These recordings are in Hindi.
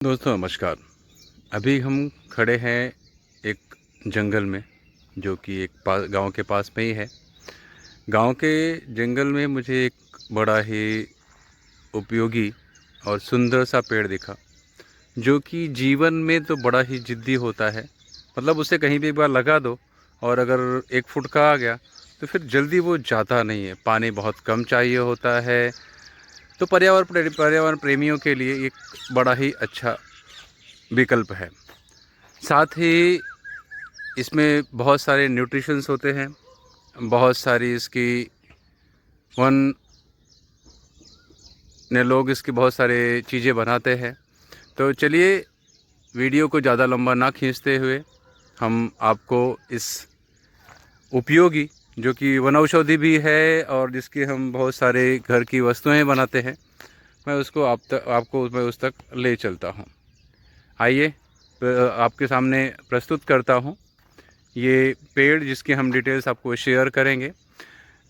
दोस्तों नमस्कार। अभी हम खड़े हैं एक जंगल में, जो कि एक गांव के पास में ही है। गांव के जंगल में मुझे एक बड़ा ही उपयोगी और सुंदर सा पेड़ दिखा, जो कि जीवन में तो बड़ा ही जिद्दी होता है। मतलब उसे कहीं भी एक बार लगा दो और अगर 1 फुट का आ गया तो फिर जल्दी वो जाता नहीं है। पानी बहुत कम चाहिए होता है। तो पर्यावरण प्रेमियों के लिए एक बड़ा ही अच्छा विकल्प है। साथ ही इसमें बहुत सारे न्यूट्रिशंस होते हैं, बहुत सारी इसकी वन ने लोग इसकी बहुत सारे चीज़ें बनाते हैं। तो चलिए, वीडियो को ज़्यादा लंबा ना खींचते हुए हम आपको इस उपयोगी, जो कि वनौषधि भी है और जिसकी हम बहुत सारे घर की वस्तुएं बनाते हैं, मैं उसको आपको मैं उस तक ले चलता हूँ। आइए आपके सामने प्रस्तुत करता हूँ ये पेड़, जिसकी हम डिटेल्स आपको शेयर करेंगे।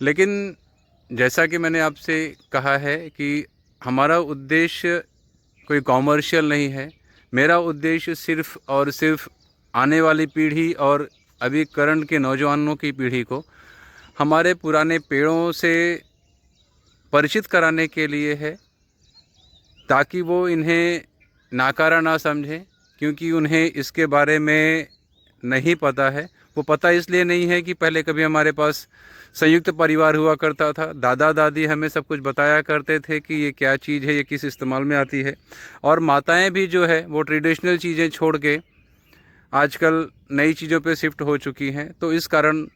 लेकिन जैसा कि मैंने आपसे कहा है कि हमारा उद्देश्य कोई कॉमर्शियल नहीं है। मेरा उद्देश्य सिर्फ़ और सिर्फ आने वाली पीढ़ी और अभी करंट के नौजवानों की पीढ़ी को हमारे पुराने पेड़ों से परिचित कराने के लिए है, ताकि वो इन्हें नाकारा ना समझें। क्योंकि उन्हें इसके बारे में नहीं पता है। वो पता इसलिए नहीं है कि पहले कभी हमारे पास संयुक्त परिवार हुआ करता था। दादा दादी हमें सब कुछ बताया करते थे कि ये क्या चीज़ है, ये किस इस्तेमाल में आती है। और माताएं भी जो है वो ट्रेडिशनल चीज़ें छोड़ के आजकल नई चीज़ों पे शिफ्ट हो चुकी हैं। तो इस कारण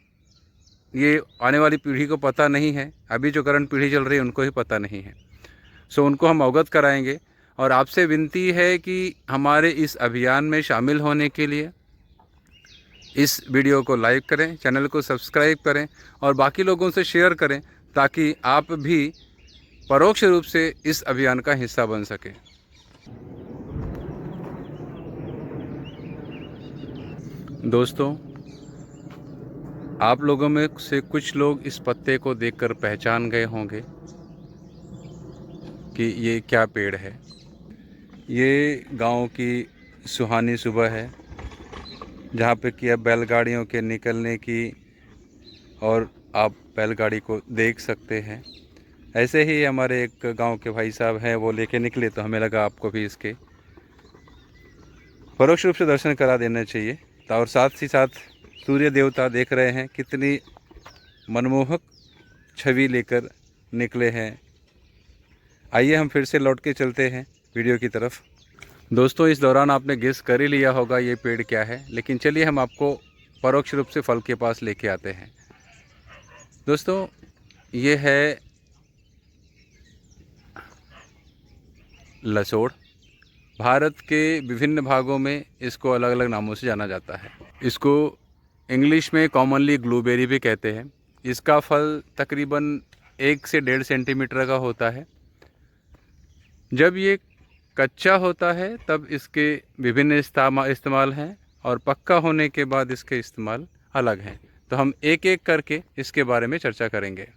ये आने वाली पीढ़ी को पता नहीं है। अभी जो करंट पीढ़ी चल रही है उनको ही पता नहीं है। सो उनको हम अवगत कराएंगे। और आपसे विनती है कि हमारे इस अभियान में शामिल होने के लिए इस वीडियो को लाइक करें, चैनल को सब्सक्राइब करें और बाकी लोगों से शेयर करें, ताकि आप भी परोक्ष रूप से इस अभियान का हिस्सा बन सकें। दोस्तों, आप लोगों में से कुछ लोग इस पत्ते को देखकर पहचान गए होंगे कि ये क्या पेड़ है। ये गांव की सुहानी सुबह है, जहाँ पे कि अब बैलगाड़ियों के निकलने की और आप बैलगाड़ी को देख सकते हैं। ऐसे ही हमारे एक गांव के भाई साहब हैं, वो लेके निकले, तो हमें लगा आपको भी इसके परोक्ष रूप से दर्शन करा देना चाहिए। और साथ ही साथ सूर्य देवता देख रहे हैं, कितनी मनमोहक छवि लेकर निकले हैं। आइए हम फिर से लौट के चलते हैं वीडियो की तरफ। दोस्तों, इस दौरान आपने गेस कर ही लिया होगा ये पेड़ क्या है, लेकिन चलिए हम आपको परोक्ष रूप से फल के पास लेके आते हैं। दोस्तों, ये है लसोड़। भारत के विभिन्न भागों में इसको अलग अलग नामों से जाना जाता है। इसको इंग्लिश में कॉमनली ब्लूबेरी भी कहते हैं। इसका फल तकरीबन 1 से 1.5 सेंटीमीटर का होता है। जब ये कच्चा होता है तब इसके विभिन्न इस्तेमाल हैं, और पक्का होने के बाद इसके इस्तेमाल अलग हैं। तो हम एक एक करके इसके बारे में चर्चा करेंगे।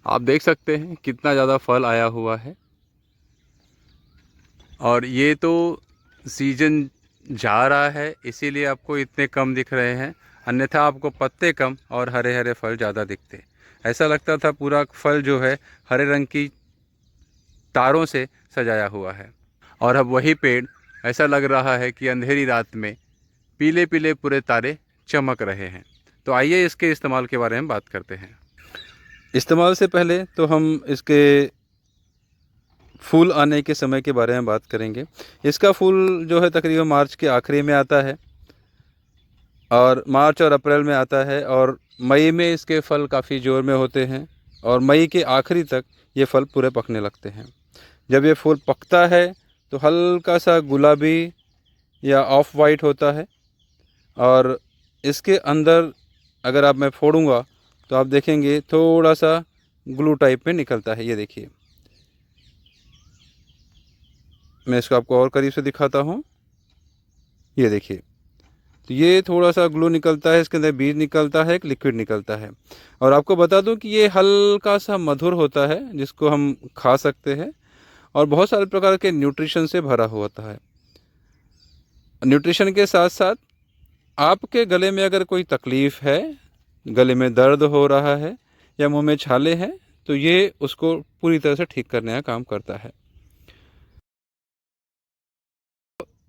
आप देख सकते हैं कितना ज़्यादा फल आया हुआ है, और ये तो सीजन जा रहा है इसीलिए आपको इतने कम दिख रहे हैं, अन्यथा आपको पत्ते कम और हरे हरे फल ज़्यादा दिखते। ऐसा लगता था पूरा फल जो है हरे रंग की तारों से सजाया हुआ है। और अब वही पेड़ ऐसा लग रहा है कि अंधेरी रात में पीले पीले पूरे तारे चमक रहे हैं। तो आइए इसके इस्तेमाल के बारे में बात करते हैं। इस्तेमाल से पहले तो हम इसके फूल आने के समय के बारे में बात करेंगे। इसका फूल जो है तकरीबन मार्च के आखिरी में आता है, और मार्च और अप्रैल में आता है, और मई में इसके फल काफ़ी ज़ोर में होते हैं, और मई के आखिरी तक ये फल पूरे पकने लगते हैं। जब ये फूल पकता है तो हल्का सा गुलाबी या ऑफ वाइट होता है, और इसके अंदर अगर आप मैं फोड़ूंगा तो आप देखेंगे थोड़ा सा ग्लू टाइप में निकलता है। ये देखिए, मैं इसको आपको और करीब से दिखाता हूँ। ये देखिए, तो ये थोड़ा सा ग्लू निकलता है, इसके अंदर बीज निकलता है, एक लिक्विड निकलता है। और आपको बता दूं कि ये हल्का सा मधुर होता है, जिसको हम खा सकते हैं, और बहुत सारे प्रकार के न्यूट्रिशन से भरा हुआ होता है। न्यूट्रिशन के साथ साथ आपके गले में अगर कोई तकलीफ़ है, गले में दर्द हो रहा है या मुंह में छाले हैं, तो ये उसको पूरी तरह से ठीक करने का काम करता है।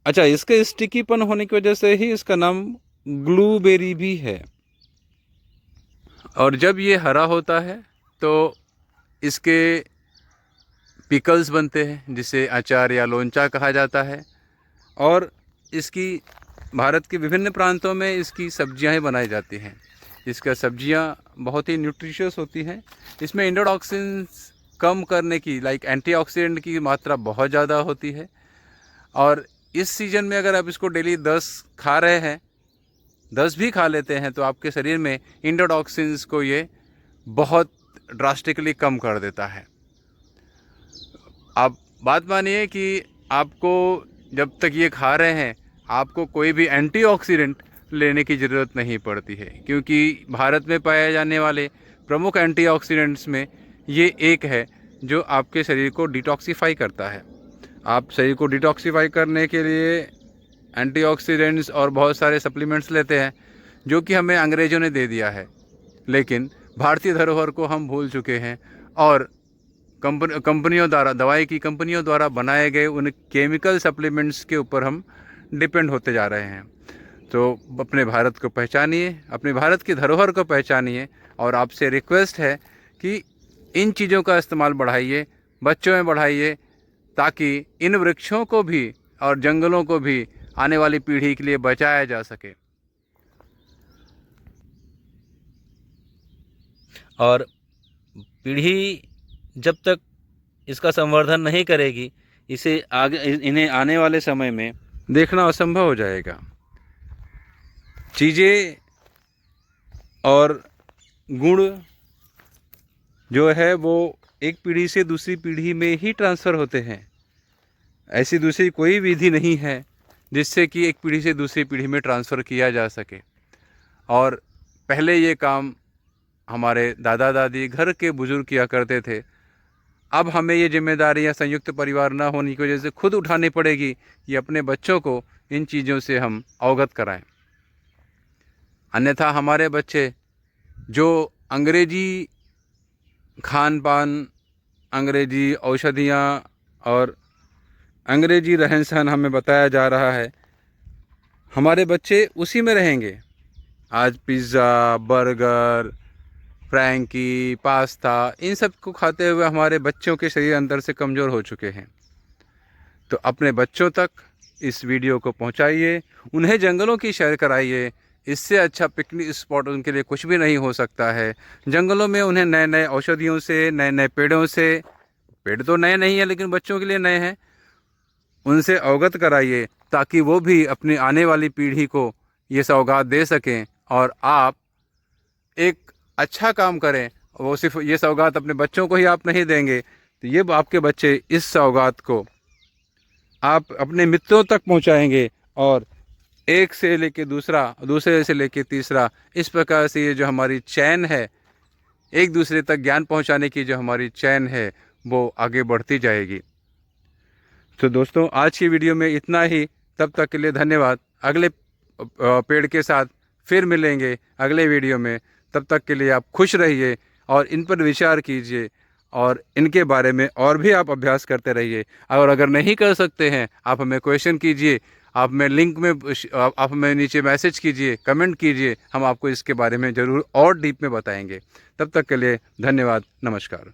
अच्छा, इसके स्टिकीपन होने की वजह से ही इसका नाम ग्लूबेरी भी है। और जब ये हरा होता है तो इसके पिकल्स बनते हैं, जिसे अचार या लोंचा कहा जाता है। और इसकी भारत के विभिन्न प्रांतों में इसकी सब्जियां ही बनाई जाती हैं। इसका सब्जियां बहुत ही न्यूट्रिशियस होती हैं। इसमें एंटीऑक्सीडेंट्स कम करने की, लाइक एंटीऑक्सीडेंट की मात्रा बहुत ज़्यादा होती है। और इस सीज़न में अगर आप इसको डेली 10 खा रहे हैं, 10 भी खा लेते हैं, तो आपके शरीर में एंटीऑक्सीडेंट्स को ये बहुत ड्रास्टिकली कम कर देता है। आप बात मानिए कि आपको जब तक ये खा रहे हैं, आपको कोई भी एंटीऑक्सीडेंट लेने की ज़रूरत नहीं पड़ती है, क्योंकि भारत में पाए जाने वाले प्रमुख एंटीऑक्सीडेंट्स में ये एक है जो आपके शरीर को डिटॉक्सिफाई करता है। आप शरीर को डिटॉक्सिफाई करने के लिए एंटीऑक्सीडेंट्स और बहुत सारे सप्लीमेंट्स लेते हैं, जो कि हमें अंग्रेज़ों ने दे दिया है, लेकिन भारतीय धरोहर को हम भूल चुके हैं। और कंपनियों द्वारा, दवाई की कंपनियों द्वारा बनाए गए उन केमिकल सप्लीमेंट्स के ऊपर हम डिपेंड होते जा रहे हैं। तो अपने भारत को पहचानिए, अपने भारत की धरोहर को पहचानिए। और आपसे रिक्वेस्ट है कि इन चीज़ों का इस्तेमाल बढ़ाइए, बच्चों में बढ़ाइए, ताकि इन वृक्षों को भी और जंगलों को भी आने वाली पीढ़ी के लिए बचाया जा सके। और पीढ़ी जब तक इसका संवर्धन नहीं करेगी, इसे आगे, इन्हें आने वाले समय में देखना असंभव हो जाएगा। चीज़ें और गुण जो है वो एक पीढ़ी से दूसरी पीढ़ी में ही ट्रांसफ़र होते हैं। ऐसी दूसरी कोई विधि नहीं है जिससे कि एक पीढ़ी से दूसरी पीढ़ी में ट्रांसफ़र किया जा सके। और पहले ये काम हमारे दादा दादी, घर के बुज़ुर्ग किया करते थे। अब हमें ये जिम्मेदारियाँ संयुक्त परिवार न होने की वजह से खुद उठानी पड़ेगी कि अपने बच्चों को इन चीज़ों से हम अवगत कराएं। अन्यथा हमारे बच्चे जो अंग्रेजी खान पान, अंग्रेजी औषधियाँ और अंग्रेजी रहन सहन हमें बताया जा रहा है, हमारे बच्चे उसी में रहेंगे। आज पिज़्ज़ा, बर्गर, फ्रैंकी, पास्ता, इन सब को खाते हुए हमारे बच्चों के शरीर अंदर से कमज़ोर हो चुके हैं। तो अपने बच्चों तक इस वीडियो को पहुंचाइए, उन्हें जंगलों की सैर कराइए। इससे अच्छा पिकनिक स्पॉट उनके लिए कुछ भी नहीं हो सकता है। जंगलों में उन्हें नए नए औषधियों से, नए नए पेड़ों से, पेड़ तो नए नहीं है लेकिन बच्चों के लिए नए हैं, उनसे अवगत कराइए, ताकि वो भी अपनी आने वाली पीढ़ी को ये सौगात दे सकें। और आप एक अच्छा काम करें, वो सिर्फ ये सौगात अपने बच्चों को ही आप नहीं देंगे, तो ये आपके बच्चे इस सौगात को आप अपने मित्रों तक पहुंचाएंगे। और एक से लेके दूसरा, दूसरे से लेके तीसरा, इस प्रकार से ये जो हमारी चैन है, एक दूसरे तक ज्ञान पहुंचाने की जो हमारी चैन है, वो आगे बढ़ती जाएगी। तो दोस्तों, आज की वीडियो में इतना ही। तब तक के लिए धन्यवाद। अगले पेड़ के साथ फिर मिलेंगे अगले वीडियो में। तब तक के लिए आप खुश रहिए और इन पर विचार कीजिए और इनके बारे में और भी आप अभ्यास करते रहिए। और अगर नहीं कर सकते हैं, आप हमें क्वेश्चन कीजिए, आप हमें लिंक में, आप हमें नीचे मैसेज कीजिए, कमेंट कीजिए, हम आपको इसके बारे में ज़रूर और डीप में बताएंगे। तब तक के लिए धन्यवाद, नमस्कार।